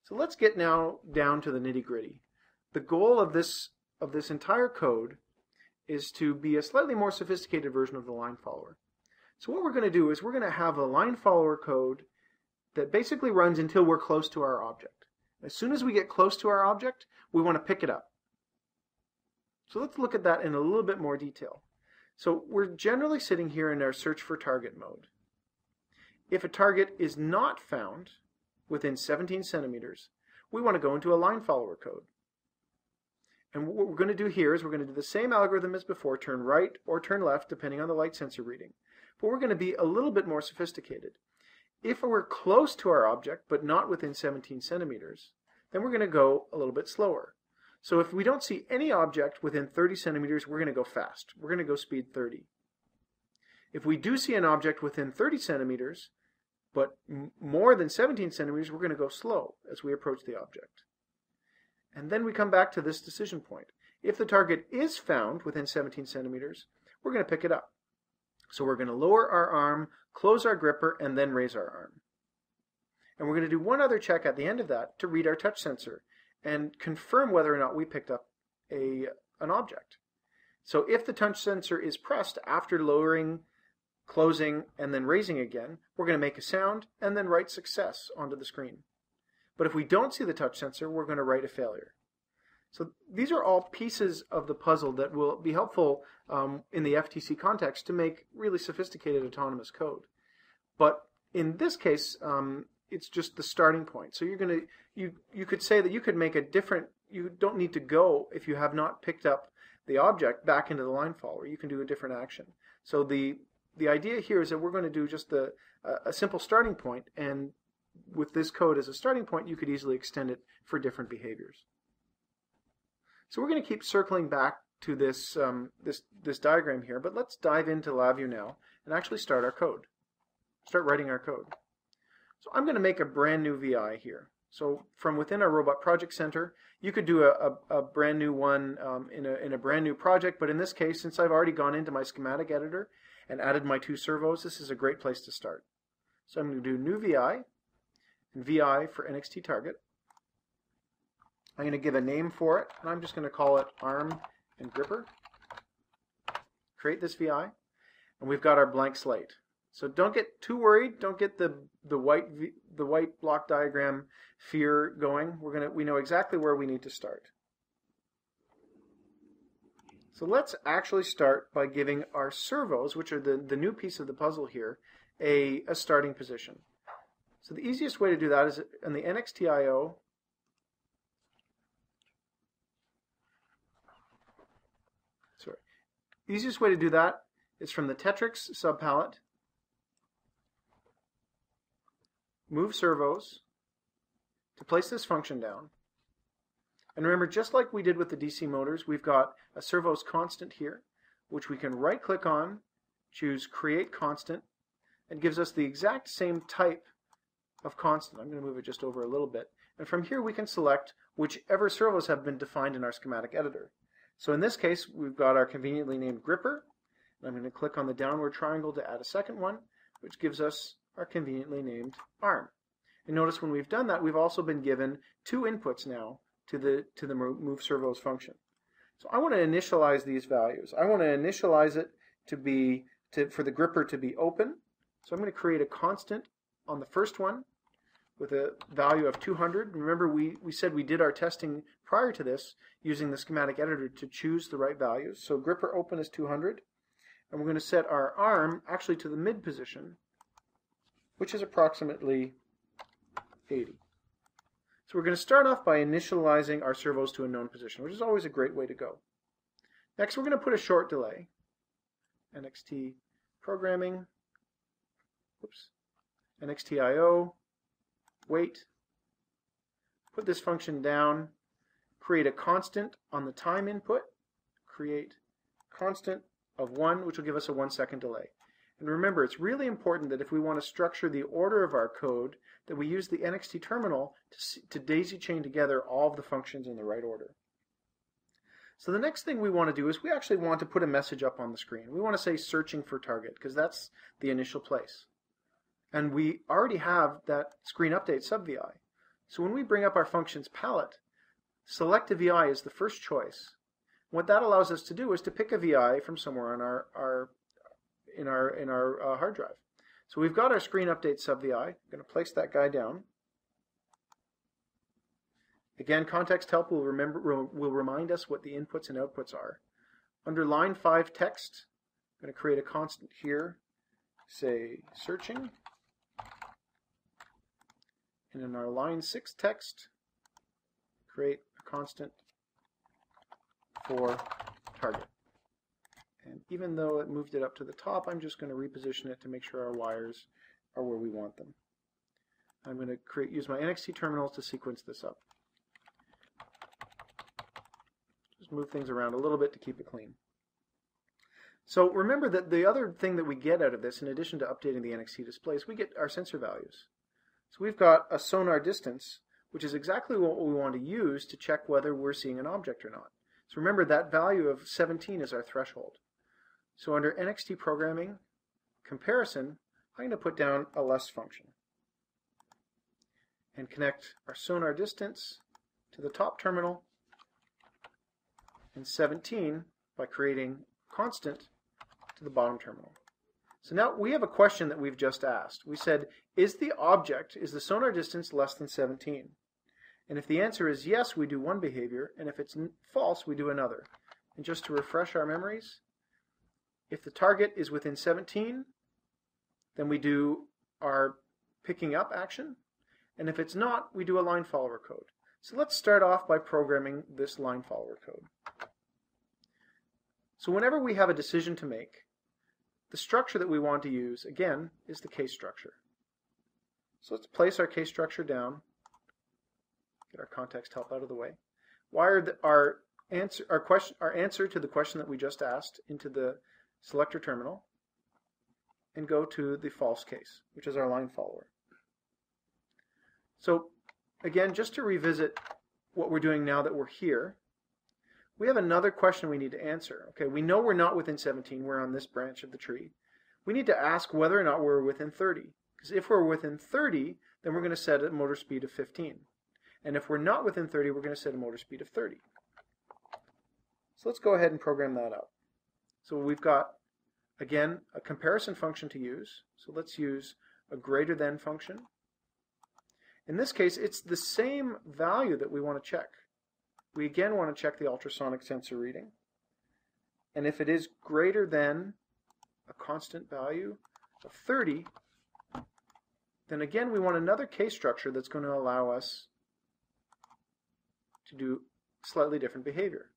So let's get now down to the nitty-gritty. The goal of this entire code is to be a slightly more sophisticated version of the line follower. So what we're going to do is we're going to have a line follower code that basically runs until we're close to our object. As soon as we get close to our object, we want to pick it up. So let's look at that in a little bit more detail. So we're generally sitting here in our search for target mode. If a target is not found within 17 centimeters, we want to go into a line follower code. And what we're going to do here is we're going to do the same algorithm as before, turn right or turn left depending on the light sensor reading. But we're going to be a little bit more sophisticated. If we're close to our object but not within 17 centimeters, then we're going to go a little bit slower. So if we don't see any object within 30 centimeters, we're going to go fast. We're going to go speed 30. If we do see an object within 30 centimeters, but more than 17 centimeters, we're going to go slow as we approach the object. And then we come back to this decision point. If the target is found within 17 centimeters, we're going to pick it up. So we're going to lower our arm, close our gripper, and then raise our arm. And we're going to do one other check at the end of that to read our touch sensor and confirm whether or not we picked up an object. So if the touch sensor is pressed after lowering, closing, and then raising again, we're going to make a sound and then write success onto the screen. But if we don't see the touch sensor, we're going to write a failure. So these are all pieces of the puzzle that will be helpful in the FTC context to make really sophisticated autonomous code. But in this case, it's just the starting point. So you could say that you could make a different, you don't need to go, if you have not picked up the object, back into the line follower. You can do a different action. So the idea here is that we're going to do just a simple starting point, and with this code as a starting point, you could easily extend it for different behaviors. So we're going to keep circling back to this diagram here, but let's dive into LabVIEW now and actually start our code. Start writing our code. So I'm going to make a brand new VI here. So from within our Robot Project Center, you could do a brand new one in a brand new project, but in this case, since I've already gone into my schematic editor and added my two servos, this is a great place to start. So I'm going to do new VI, and VI for NXT target. I'm going to give a name for it, and I'm just going to call it arm and gripper. Create this VI, and we've got our blank slate. So don't get too worried. Don't get the white block diagram fear going. We know exactly where we need to start. So let's actually start by giving our servos, which are the new piece of the puzzle here, a starting position. So the easiest way to do that is on the NXT.io. The easiest way to do that is from the Tetrix subpalette, move servos to place this function down. And remember, just like we did with the DC motors, we've got a servos constant here, which we can right-click on, choose Create Constant, and gives us the exact same type of constant. I'm going to move it just over a little bit. And from here we can select whichever servos have been defined in our schematic editor. So in this case, we've got our conveniently named gripper. And I'm going to click on the downward triangle to add a second one, which gives us our conveniently named arm. And notice when we've done that, we've also been given two inputs now to the move servos function. So I want to initialize these values. I want to initialize it for the gripper to be open. So I'm going to create a constant on the first one with a value of 200. Remember, we said we did our testing prior to this using the schematic editor to choose the right values. So gripper open is 200, and we're going to set our arm actually to the mid position, which is approximately 80. So we're going to start off by initializing our servos to a known position, which is always a great way to go. Next, we're going to put a short delay. NXT programming, NXT.io, wait, put this function down, create a constant on the time input, create constant of 1, which will give us a 1-second delay. And remember, it's really important that if we want to structure the order of our code, that we use the NXT terminal to daisy chain together all of the functions in the right order. So the next thing we want to do is we actually want to put a message up on the screen. We want to say searching for target, because that's the initial place. And we already have that screen update sub-VI. So when we bring up our functions palette, select a VI is the first choice. What that allows us to do is to pick a VI from somewhere on our hard drive. So we've got our screen update sub VI. I'm going to place that guy down. Again, context help will remind us what the inputs and outputs are. Under line 5 text, I'm going to create a constant here, say searching. And in our line 6 text, create a constant for target. And even though it moved it up to the top, I'm just going to reposition it to make sure our wires are where we want them. I'm going to use my NXT terminals to sequence this up. Just move things around a little bit to keep it clean. So remember that the other thing that we get out of this, in addition to updating the NXT displays, we get our sensor values. So we've got a sonar distance, which is exactly what we want to use to check whether we're seeing an object or not. So remember that value of 17 is our threshold. So under NXT programming comparison, I'm going to put down a less function and connect our sonar distance to the top terminal and 17 by creating constant to the bottom terminal. So now we have a question that we've just asked. We said, is the sonar distance less than 17? And if the answer is yes, we do one behavior, and if it's false, we do another. And just to refresh our memories, if the target is within 17, then we do our picking up action, and if it's not, we do a line follower code. So let's start off by programming this line follower code. So whenever we have a decision to make, the structure that we want to use, again, is the case structure. So let's place our case structure down, get our context help out of the way, wire our answer to the question that we just asked into the selector terminal, and go to the false case, which is our line follower. So again, just to revisit what we're doing now that we're here, we have another question we need to answer. Okay, we know we're not within 17, we're on this branch of the tree. We need to ask whether or not we're within 30. Because if we're within 30, then we're going to set a motor speed of 15. And if we're not within 30, we're going to set a motor speed of 30. So let's go ahead and program that up. So we've got, again, a comparison function to use. So let's use a greater than function. In this case, it's the same value that we want to check. We again want to check the ultrasonic sensor reading. And if it is greater than a constant value of 30, then again we want another case structure that's going to allow us to do slightly different behavior.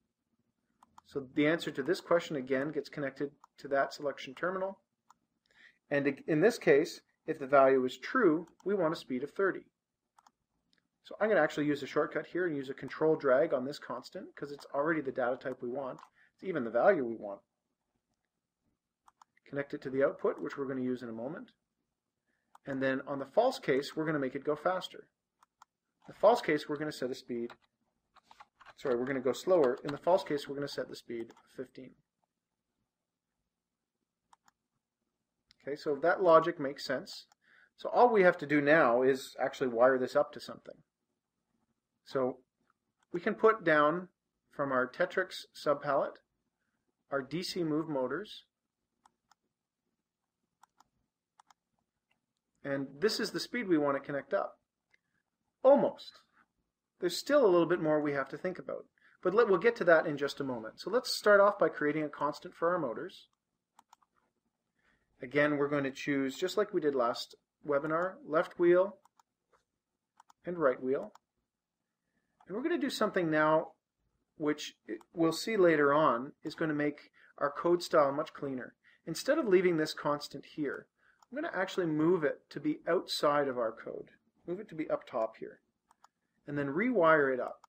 So the answer to this question again gets connected to that selection terminal. And in this case, if the value is true, we want a speed of 30. So I'm going to actually use a shortcut here and use a control drag on this constant because it's already the data type we want. It's even the value we want. Connect it to the output, which we're going to use in a moment. And then on the false case, we're going to make it go faster. In the false case, we're going to set a speed. Sorry, we're going to go slower. In the false case, we're going to set the speed of 15. Okay, so that logic makes sense. So all we have to do now is actually wire this up to something. So we can put down from our Tetrix subpalette our DC move motors. And this is the speed we want to connect up. Almost. There's still a little bit more we have to think about. But we'll get to that in just a moment. So let's start off by creating a constant for our motors. Again, we're going to choose, just like we did last webinar, left wheel and right wheel. And we're going to do something now which we'll see later on is going to make our code style much cleaner. Instead of leaving this constant here, I'm going to actually move it to be outside of our code. Move it to be up top here. And then rewire it up.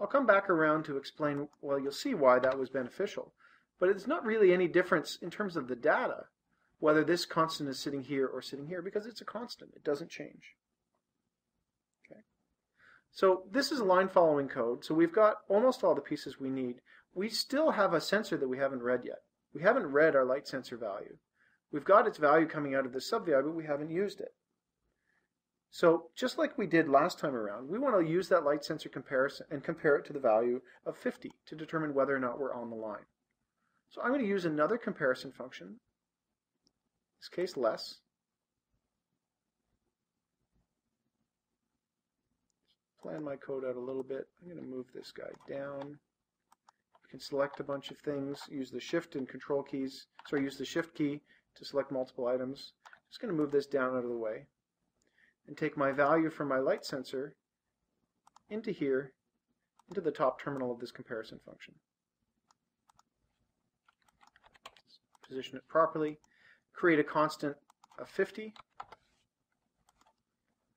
I'll come back around to explain, well, you'll see why that was beneficial. But it's not really any difference in terms of the data, whether this constant is sitting here or sitting here, because it's a constant. It doesn't change. Okay. So this is line following code. So we've got almost all the pieces we need. We still have a sensor that we haven't read yet. We haven't read our light sensor value. We've got its value coming out of the sub-VI, but we haven't used it. So just like we did last time around, we want to use that light sensor comparison and compare it to the value of 50 to determine whether or not we're on the line. So I'm going to use another comparison function, in this case less. Plan my code out a little bit. I'm going to move this guy down. You can select a bunch of things, use the shift and control keys, use the shift key to select multiple items. I'm just going to move this down out of the way and take my value from my light sensor into here, into the top terminal of this comparison function. Position it properly, create a constant of 50,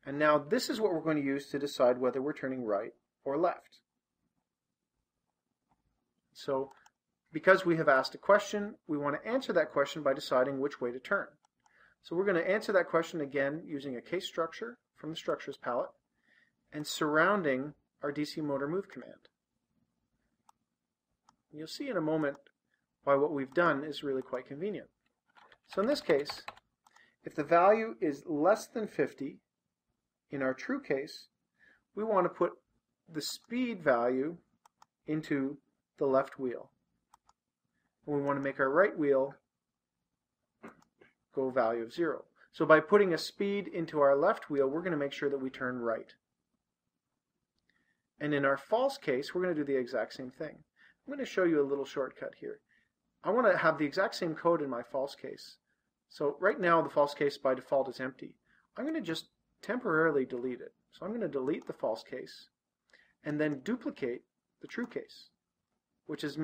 and now this is what we're going to use to decide whether we're turning right or left. So because we have asked a question, we want to answer that question by deciding which way to turn. So we're going to answer that question again using a case structure from the structures palette and surrounding our DC motor move command. You'll see in a moment why what we've done is really quite convenient. So in this case, if the value is less than 50, in our true case, we want to put the speed value into the left wheel. And we want to make our right wheel go value of 0. So by putting a speed into our left wheel, we're going to make sure that we turn right. And in our false case, we're going to do the exact same thing. I'm going to show you a little shortcut here. I want to have the exact same code in my false case. So right now the false case by default is empty. I'm going to just temporarily delete it. So I'm going to delete the false case and then duplicate the true case, which has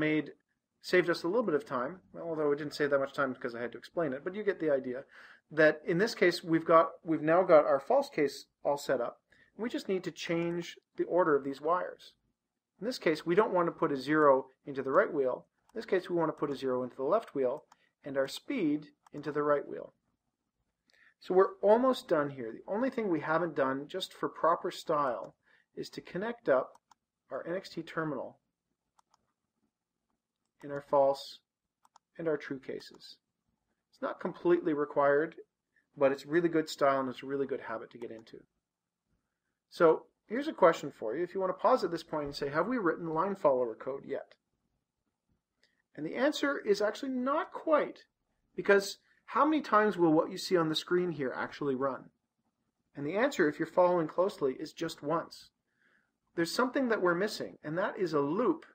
saved us a little bit of time, although it didn't save that much time because I had to explain it, but you get the idea that in this case we've now got our false case all set up. We just need to change the order of these wires. In this case, we don't want to put a 0 into the right wheel. In this case, we want to put a 0 into the left wheel and our speed into the right wheel. So we're almost done here. The only thing we haven't done, just for proper style, is to connect up our NXT terminal in our false and our true cases. It's not completely required, but it's really good style and it's a really good habit to get into. So here's a question for you. If you want to pause at this point and say, have we written line follower code yet? And the answer is actually not quite, because how many times will what you see on the screen here actually run? And the answer, if you're following closely, is just once. There's something that we're missing, and that is a loop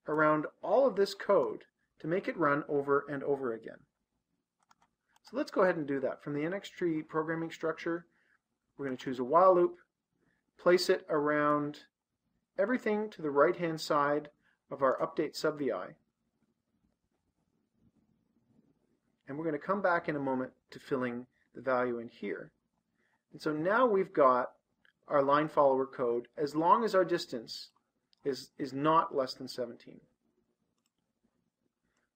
around all of this code to make it run over and over again. So let's go ahead and do that. From the NXT programming structure, we're going to choose a while loop, place it around everything to the right-hand side of our update sub-VI. And we're going to come back in a moment to filling the value in here. And so now we've got our line follower code as long as our distance is not less than 17.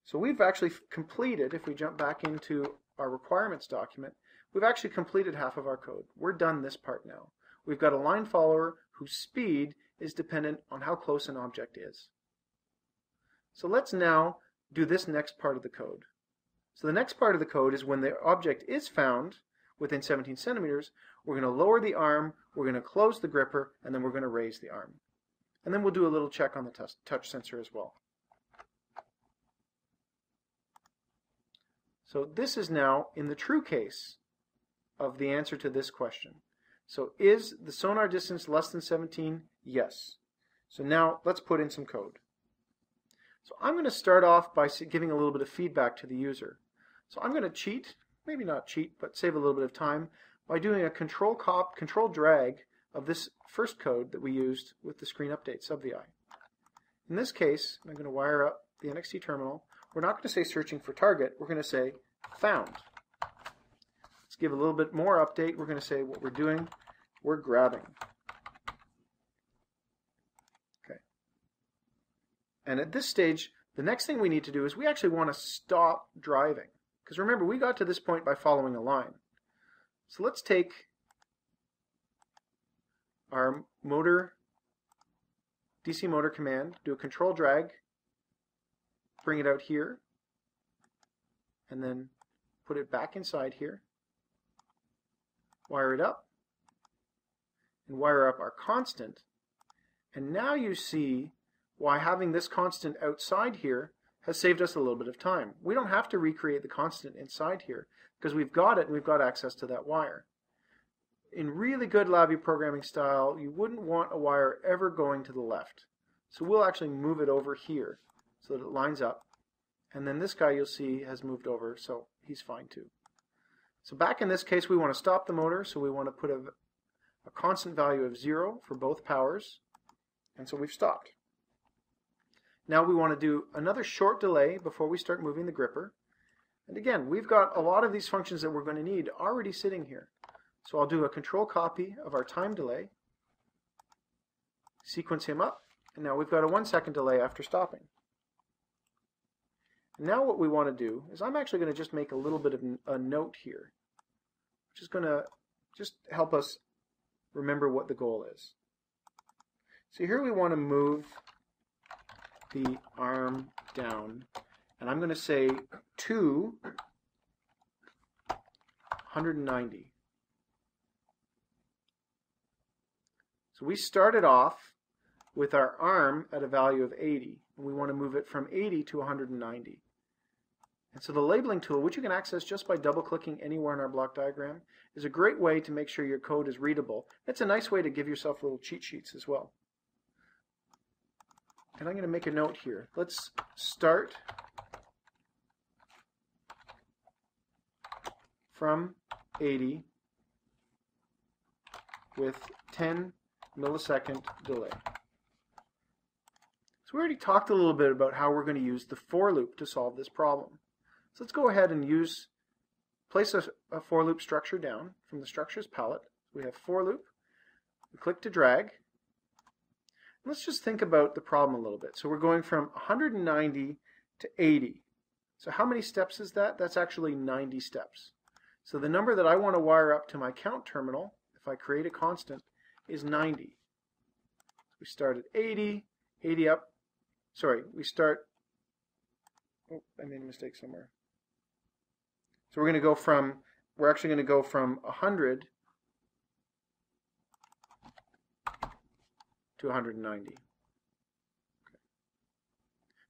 So we've actually completed, if we jump back into our requirements document, we've actually completed half of our code. We're done this part now. We've got a line follower whose speed is dependent on how close an object is. So let's now do this next part of the code. So the next part of the code is when the object is found within 17 centimeters, we're going to lower the arm, we're going to close the gripper, and then we're going to raise the arm. And then we'll do a little check on the touch sensor as well. So this is now in the true case of the answer to this question. So is the sonar distance less than 17? Yes. So now let's put in some code. So I'm going to start off by giving a little bit of feedback to the user. So I'm going to cheat, maybe not cheat, but save a little bit of time by doing a control drag of this first code that we used with the screen update sub-VI. In this case, I'm going to wire up the NXT terminal. We're not going to say searching for target, we're going to say found. Let's give a little bit more update. We're going to say what we're doing, we're grabbing. Okay. And at this stage, the next thing we need to do is we actually want to stop driving. Because remember, we got to this point by following a line. So let's take our DC motor command, do a control drag, bring it out here, and then put it back inside here, wire it up, and wire up our constant. And now you see why having this constant outside here has saved us a little bit of time. We don't have to recreate the constant inside here because we've got it and we've got access to that wire. In really good LabVIEW programming style, you wouldn't want a wire ever going to the left. So we'll actually move it over here so that it lines up. And then this guy you'll see has moved over, so he's fine too. So back in this case, we want to stop the motor, so we want to put a constant value of 0 for both powers. And so we've stopped. Now we want to do another short delay before we start moving the gripper. And again, we've got a lot of these functions that we're going to need already sitting here. So I'll do a control copy of our time delay, sequence him up, and now we've got a 1 second delay after stopping. And now what we want to do is I'm actually going to just make a little bit of a note here, which is going to just help us remember what the goal is. So here we want to move the arm down, and I'm going to say to 190. So we started off with our arm at a value of 80, and we want to move it from 80 to 190. And so the labeling tool, which you can access just by double-clicking anywhere in our block diagram, is a great way to make sure your code is readable. It's a nice way to give yourself little cheat sheets as well. And I'm going to make a note here. Let's start from 80 with 10 millisecond delay. So we already talked a little bit about how we're going to use the for loop to solve this problem. So let's go ahead and place a for loop structure down from the structures palette. We have for loop. We click to drag. Let's just think about the problem a little bit. So we're going from 190 to 80. So how many steps is that? That's actually 90 steps. So the number that I want to wire up to my count terminal, if I create a constant, is 90. We start at 80, 80 up. Sorry, we start, oh, I made a mistake somewhere. So we're actually going to go from 100 to 190. Okay.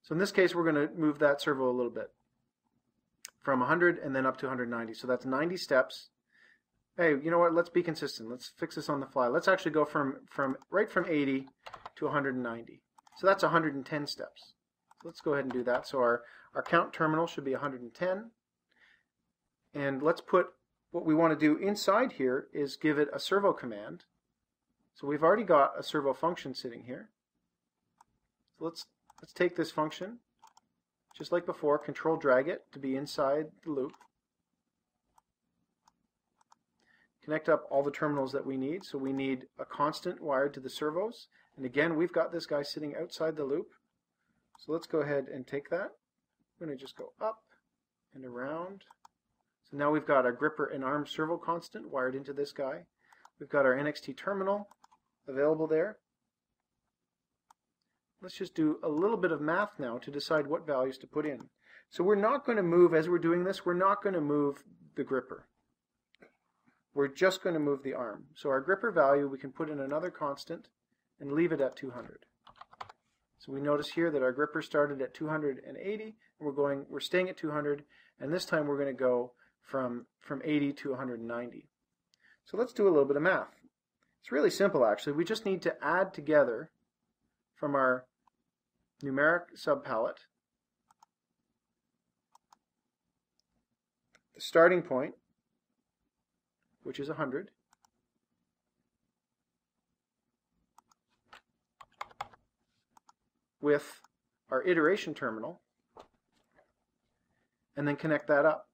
So in this case, we're going to move that servo a little bit. From 100 and then up to 190. So that's 90 steps. Hey, you know what? Let's be consistent. Let's fix this on the fly. Let's actually go right from 80 to 190. So that's 110 steps. So let's go ahead and do that. So our count terminal should be 110. And let's put what we want to do inside here is give it a servo command. So we've already got a servo function sitting here. So let's take this function, just like before, control drag it to be inside the loop. Connect up all the terminals that we need. So we need a constant wired to the servos. And again, we've got this guy sitting outside the loop. So let's go ahead and take that. I'm going to just go up and around. So now we've got our gripper and arm servo constant wired into this guy. We've got our NXT terminal available there. Let's just do a little bit of math now to decide what values to put in. So we're not going to move, as we're doing this, we're not going to move the gripper. We're just going to move the arm. So our gripper value, we can put in another constant and leave it at 200. So we notice here that our gripper started at 280, and we're staying at 200, and this time we're going to go from 80 to 190. So let's do a little bit of math. It's really simple, actually. We just need to add together from our numeric subpalette the starting point, which is 100, with our iteration terminal, and then connect that up.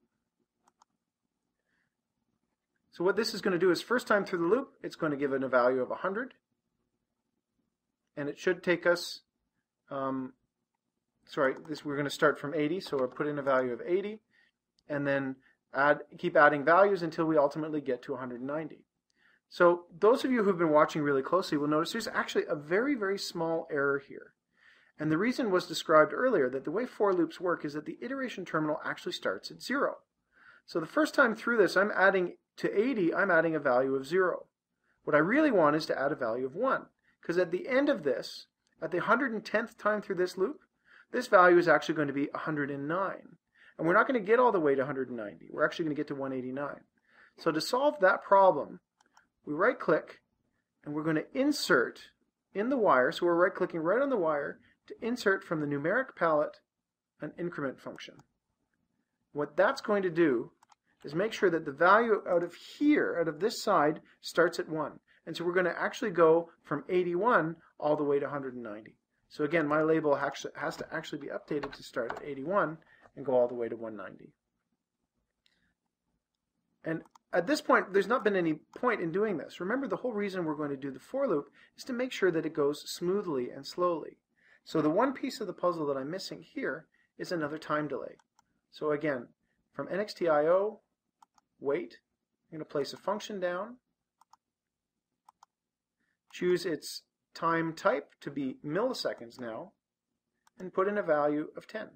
So what this is going to do is first time through the loop, it's going to give it a value of 100. And it should take us, we're going to start from 80, so we'll put in a value of 80, and then keep adding values until we ultimately get to 190. So those of you who've been watching really closely will notice there's actually a very, very small error here. And the reason was described earlier, that the way for loops work is that the iteration terminal actually starts at 0. So the first time through this, I'm adding to 80, I'm adding a value of 0. What I really want is to add a value of 1, because at the end of this, at the 110th time through this loop, this value is actually going to be 109. And we're not going to get all the way to 190. We're actually going to get to 189. So to solve that problem, we right-click, and we're going to insert in the wire. So we're right-clicking right on the wire to insert from the numeric palette an increment function. What that's going to do is make sure that the value out of here, out of this side, starts at 1. And so we're going to actually go from 81 all the way to 190. So again, my label has to actually be updated to start at 81 and go all the way to 190. And at this point, there's not been any point in doing this. Remember, the whole reason we're going to do the for loop is to make sure that it goes smoothly and slowly. So the one piece of the puzzle that I'm missing here is another time delay. So again, from NXT.io, wait, I'm going to place a function down, choose its time type to be milliseconds now, and put in a value of 10.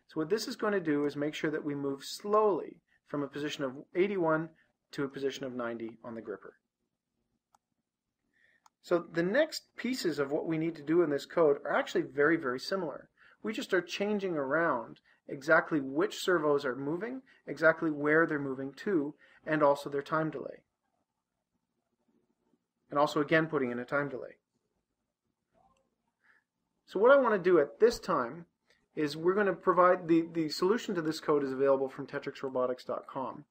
So what this is going to do is make sure that we move slowly from a position of 81 to a position of 90 on the gripper. So the next pieces of what we need to do in this code are actually very, very similar. We just are changing around exactly which servos are moving, exactly where they're moving to, and also their time delay. And also again putting in a time delay. So what I want to do at this time is we're going to provide the solution to this code is available from tetrixrobotics.com.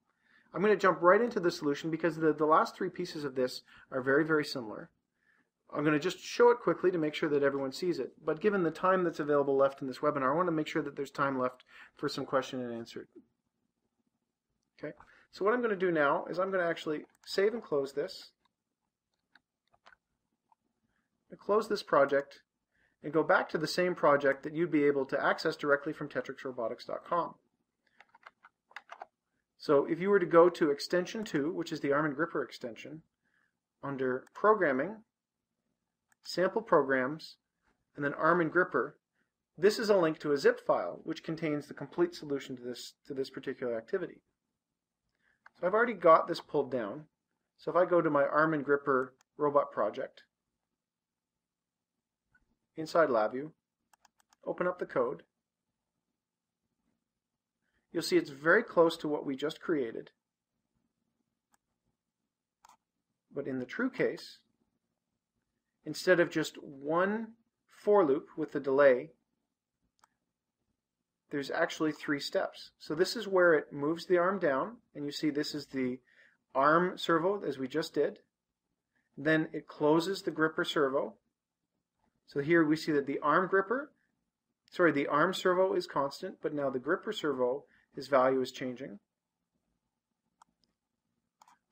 I'm going to jump right into the solution because the last three pieces of this are very, very similar. I'm going to just show it quickly to make sure that everyone sees it. But given the time that's available left in this webinar, I want to make sure that there's time left for some question and answer. Okay. So what I'm going to do now is I'm going to actually save and close this. I'm going to close this project and go back to the same project that you'd be able to access directly from tetrixrobotics.com. So if you were to go to extension 2, which is the arm and gripper extension, under programming, sample programs, and then arm and gripper, this is a link to a zip file which contains the complete solution to this particular activity. So I've already got this pulled down. So if I go to my arm and gripper robot project, inside LabVIEW, open up the code, you'll see it's very close to what we just created. But in the true case, instead of just one for loop with the delay, there's actually 3 steps. So this is where it moves the arm down, and you see this is the arm servo as we just did. Then it closes the gripper servo. So here we see that the arm servo is constant, but now the gripper servo, his value is changing.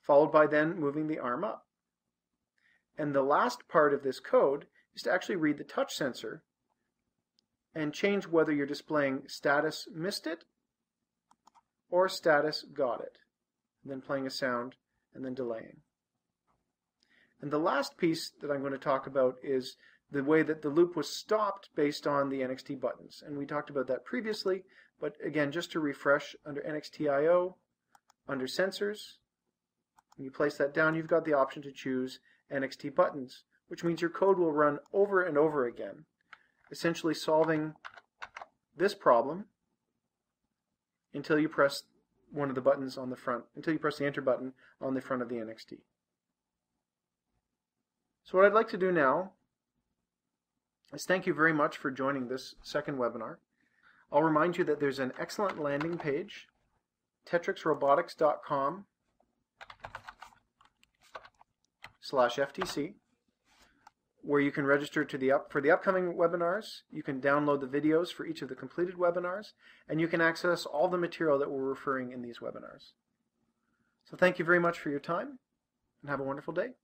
Followed by then moving the arm up. And the last part of this code is to actually read the touch sensor and change whether you're displaying status missed it or status got it. And then playing a sound and then delaying. And the last piece that I'm going to talk about is the way that the loop was stopped based on the NXT buttons. And we talked about that previously, but again, just to refresh, under NXT.io, under sensors, when you place that down, you've got the option to choose NXT buttons, which means your code will run over and over again, essentially solving this problem until you press one of the buttons on the front, until you press the enter button on the front of the NXT. So what I'd like to do now is thank you very much for joining this second webinar. I'll remind you that there's an excellent landing page, tetrixrobotics.com/FTC, where you can register for the upcoming webinars. You can download the videos for each of the completed webinars, and you can access all the material that we're referring in these webinars. So thank you very much for your time, and have a wonderful day.